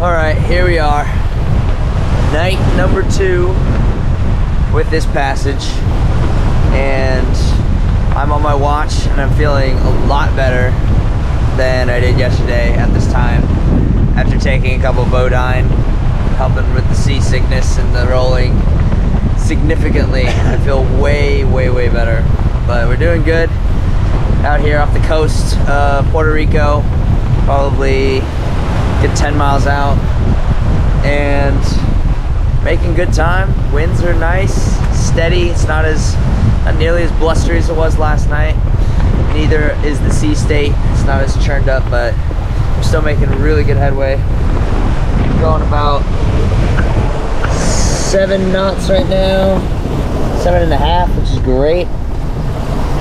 Alright, here we are. Night number 2 with this passage. And I'm on my watch and I'm feeling a lot better than I did yesterday at this time. After taking a couple of Bodine, helping with the seasickness and the rolling significantly. I feel way better. But we're doing good out here off the coast of Puerto Rico. Probably get 10 miles out and making good time. Winds are nice, steady. It's not nearly as blustery as it was last night. Neither is the sea state. It's not as churned up, but I'm still making really good headway. Going about 7 knots right now, 7.5, which is great,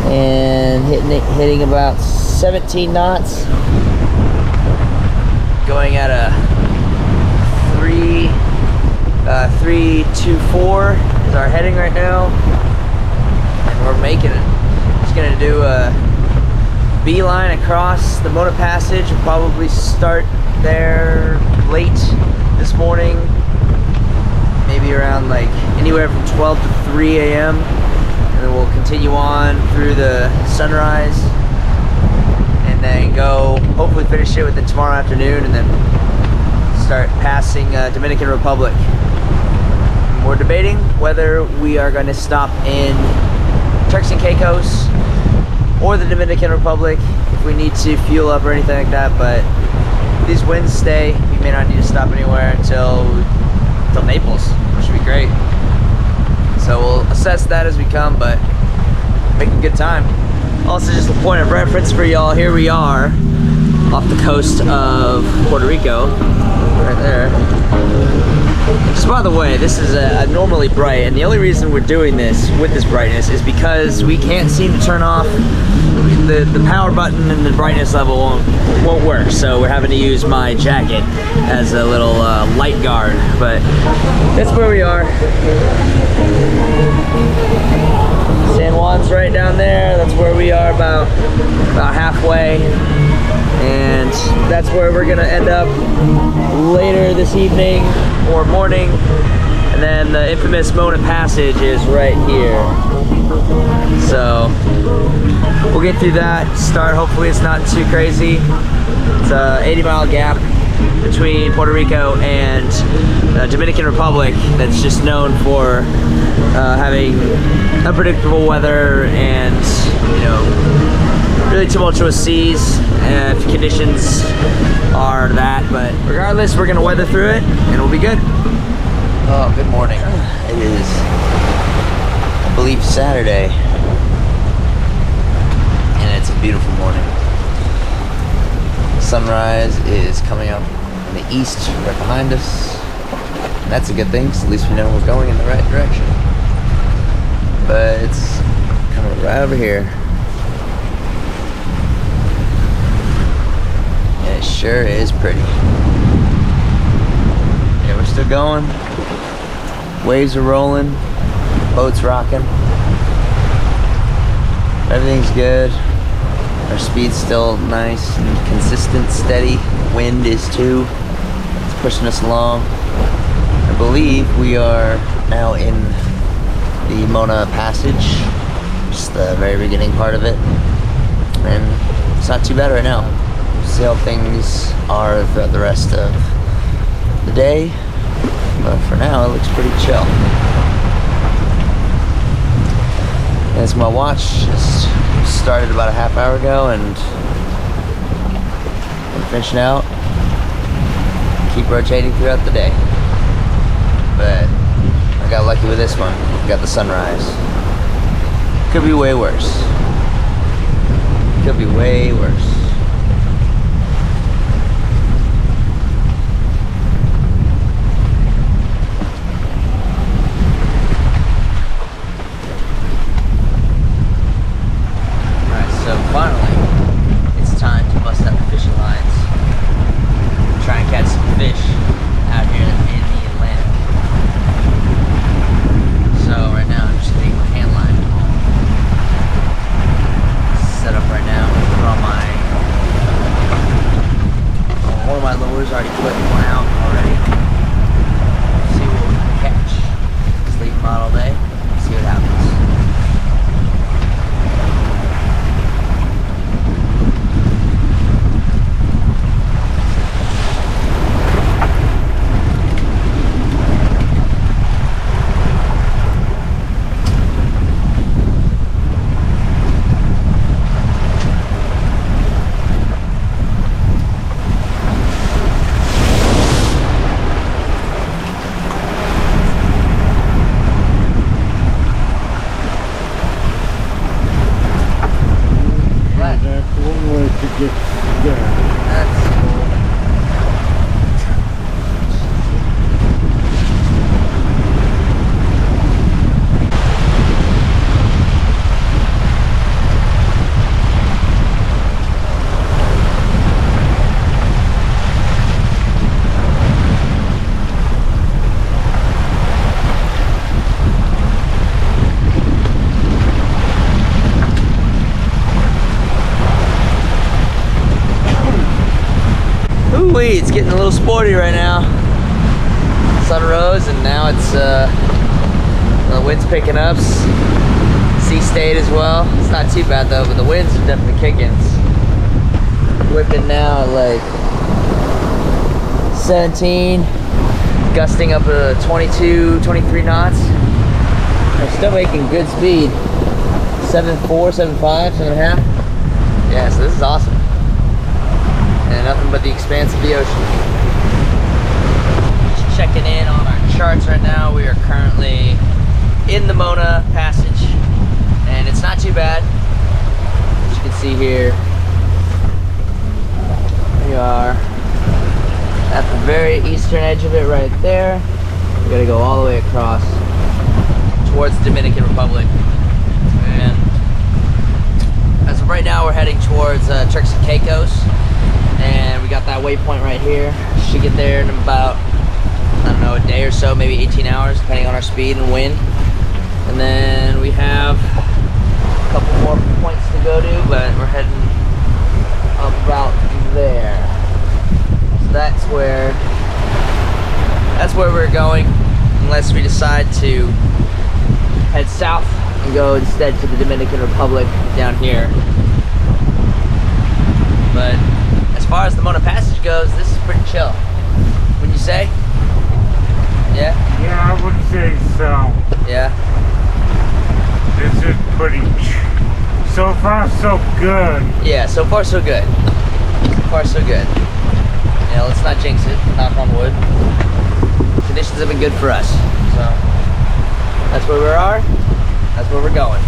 and hitting about 17 knots. Going at a 324 is our heading right now, and we're making it. Just gonna do a beeline across the Mona Passage. We'll probably start there late this morning, maybe around like anywhere from 12 to 3 a.m. and then we'll continue on through the sunrise and then go hopefully finish it within tomorrow afternoon and then start passing Dominican Republic. We're debating whether we are going to stop in Turks and Caicos or the Dominican Republic if we need to fuel up or anything like that, but if these winds stay, we may not need to stop anywhere until Naples, which would be great. So we'll assess that as we come, but making good time. Also, just a point of reference for y'all, here we are off the coast of Puerto Rico, right there. Just by the way, this is abnormally bright, and the only reason we're doing this with this brightness is because we can't seem to turn off the power button, and the brightness level won't work, so we're having to use my jacket as a little light guard, but that's where we are. San Juan's right down there. That's where we are, about halfway, and that's where we're gonna end up later this evening or morning. And then the infamous Mona Passage is right here, so we'll get through that. Start, hopefully it's not too crazy. It's a 80-mile gap between Puerto Rico and Dominican Republic that's just known for having unpredictable weather and, you know, really tumultuous seas if conditions are that, but regardless, we're gonna weather through it and we'll be good. Oh, good morning. It is, I believe, Saturday, and it's a beautiful morning. Sunrise is coming up in the east right behind us. And that's a good thing, because at least we know we're going in the right direction. But it's coming right over here. And it sure is pretty. Yeah, we're still going. Waves are rolling. Boat's rocking. Everything's good. Our speed's still nice and consistent, steady. Wind is too. It's pushing us along. I believe we are now in the Mona Passage, just the very beginning part of it, and it's not too bad right now. We'll see how things are throughout the rest of the day, but for now it looks pretty chill. As my watch just started about a half hour ago, and I'm finishing out. Keep rotating throughout the day, but I got lucky with this one. We got the sunrise. Could be way worse. Could be way worse. Finally, it's time to bust out the fishing lines. Try and catch some fish out here in the Atlantic. So right now I'm just taking my hand line home. Set up right now. Put on my lures already putting one out already. See what we can catch. Just leave them out all day. See what happens. It's getting a little sporty right now. Sun rose and now it's the wind's picking up. Sea stayed as well. It's not too bad though, but the winds are definitely kicking. It's whipping now at like 17, gusting up to 22, 23 knots. We're still making good speed. 7.4, 7.5, 7.5. Yeah, so this is awesome. And nothing but the expanse of the ocean. Just checking in on our charts right now. We are currently in the Mona Passage, and it's not too bad. As you can see here, we are at the very eastern edge of it right there. We gotta go all the way across towards the Dominican Republic. And as of right now, we're heading towards Turks and Caicos. And we got that waypoint right here. Should get there in about, I don't know, a day or so, maybe 18 hours, depending on our speed and wind. And then we have a couple more points to go to, but we're heading about there. So that's where we're going, unless we decide to head south and go instead to the Dominican Republic down here. But as far as the Mona Passage goes, this is pretty chill. Wouldn't you say? Yeah? Yeah, I would say so. Yeah? This is pretty so far so good. Yeah, so far so good. So far so good. Yeah, let's not jinx it, knock on wood. Conditions have been good for us. So that's where we are, that's where we're going.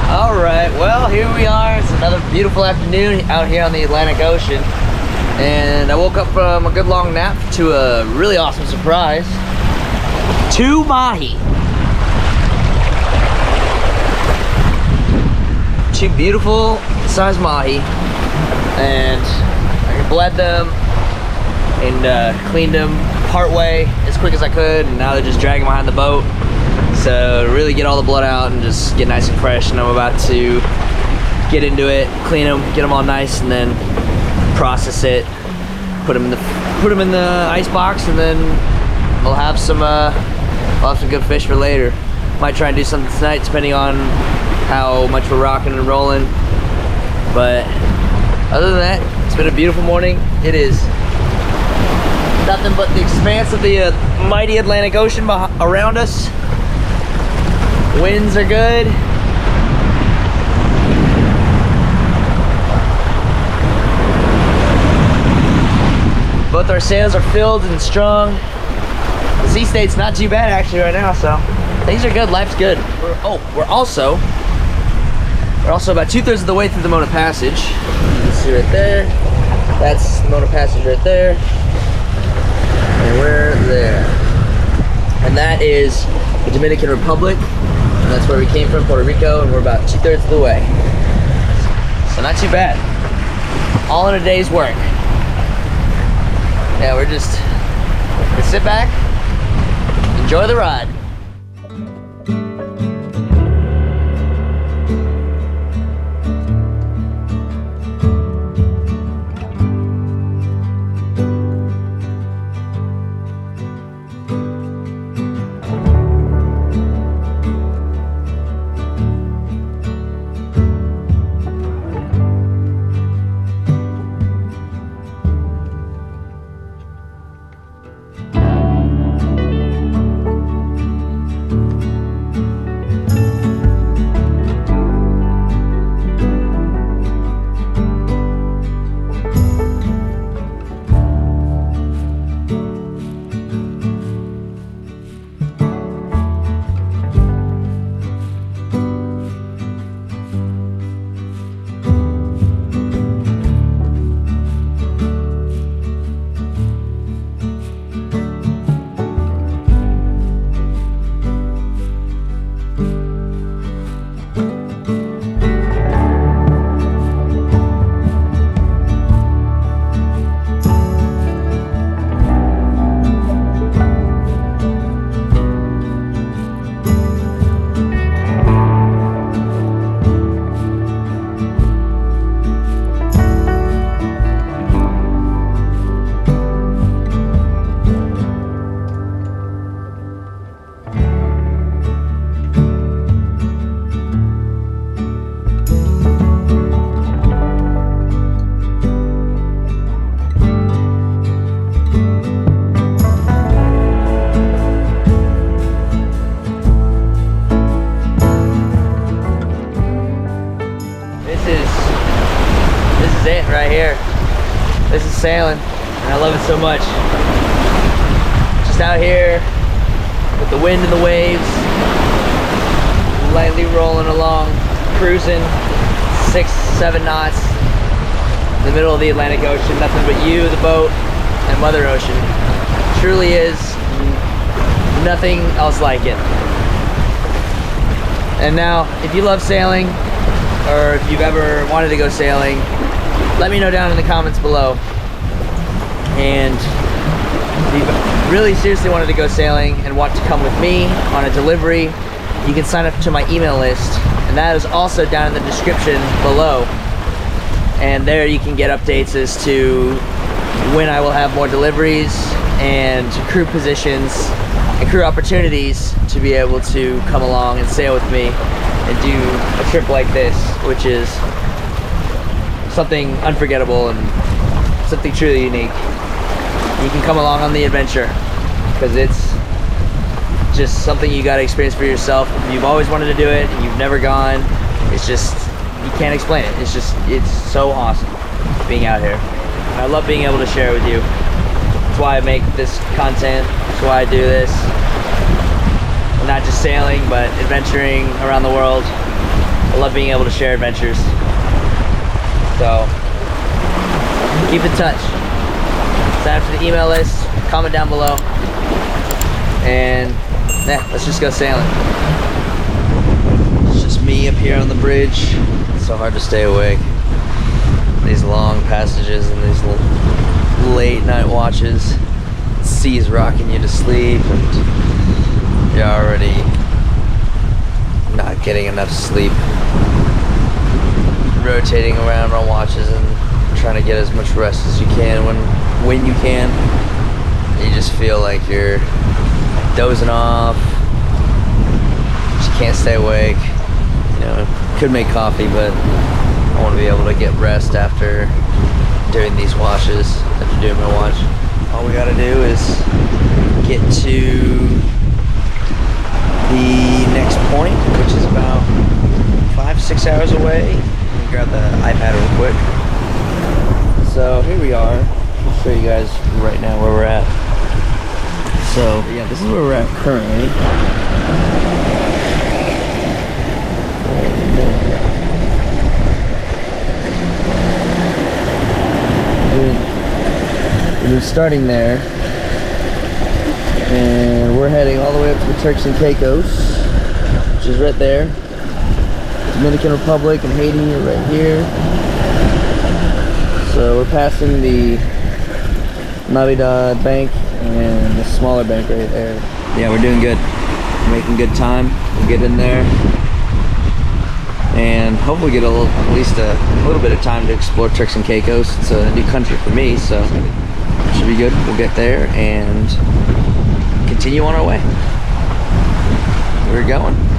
Alright, well here we are. It's another beautiful afternoon out here on the Atlantic Ocean. And I woke up from a good long nap to a really awesome surprise. 2 mahi. 2 beautiful size mahi. And I bled them and cleaned them partway as quick as I could. And now they're just dragging behind the boat. So really get all the blood out and just get nice and fresh, and I'm about to get into it, clean them, get them all nice, and then process it, put them in the ice box, and then we'll have some good fish for later. Might try and do something tonight depending on how much we're rocking and rolling. But other than that, it's been a beautiful morning. It is nothing but the expanse of the mighty Atlantic Ocean around us. Winds are good. Both our sails are filled and strong. The sea state's not too bad actually right now, so things are good, life's good. We're also about 2/3 of the way through the Mona Passage. You can see right there. That's the Mona Passage right there. And we're there. And that is the Dominican Republic. And that's where we came from, Puerto Rico, and we're about 2/3 of the way. So not too bad. All in a day's work. Yeah, we're just gonna sit back, enjoy the ride. This is it right here. This is sailing, and I love it so much. Just out here with the wind and the waves, lightly rolling along, cruising 6-7 knots in the middle of the Atlantic Ocean. Nothing but you, the boat, and Mother Ocean. Truly is nothing else like it. And now, if you love sailing, or if you've ever wanted to go sailing, let me know down in the comments below. And if you really seriously wanted to go sailing and want to come with me on a delivery, you can sign up to my email list, and that is also down in the description below. And there you can get updates as to when I will have more deliveries and crew positions and crew opportunities to be able to come along and sail with me and do a trip like this, which is something unforgettable and something truly unique. You can come along on the adventure because it's just something you got to experience for yourself. If you've always wanted to do it and you've never gone, it's just, you can't explain it. It's so awesome being out here. And I love being able to share it with you. That's why I make this content. That's why I do this. Not just sailing, but adventuring around the world. I love being able to share adventures. So, keep in touch. Sign up to the email list, comment down below, and yeah, let's just go sailing. It's just me up here on the bridge. It's so hard to stay awake. These long passages and these late night watches. The sea's rocking you to sleep, and you're already not getting enough sleep. Rotating around on watches and trying to get as much rest as you can when you can. You just feel like you're dozing off. You can't stay awake. You know, could make coffee, but I want to be able to get rest after doing these washes, after doing my watch. All we gotta do is get to the next point, which is about 5-6 hours away. Let me grab the iPad real quick. So here we are. I'll show you guys right now where we're at. So yeah, this is where we're at currently. Doing be starting there. And we're heading all the way up to the Turks and Caicos, which is right there. Dominican Republic and Haiti are right here. So we're passing the Navidad Bank and the smaller bank right there. Yeah, we're doing good. We're making good time. We'll get in there and hopefully get at least a little bit of time to explore Turks and Caicos. It's a new country for me, so it should be good. We'll get there and continue on our way. We're going.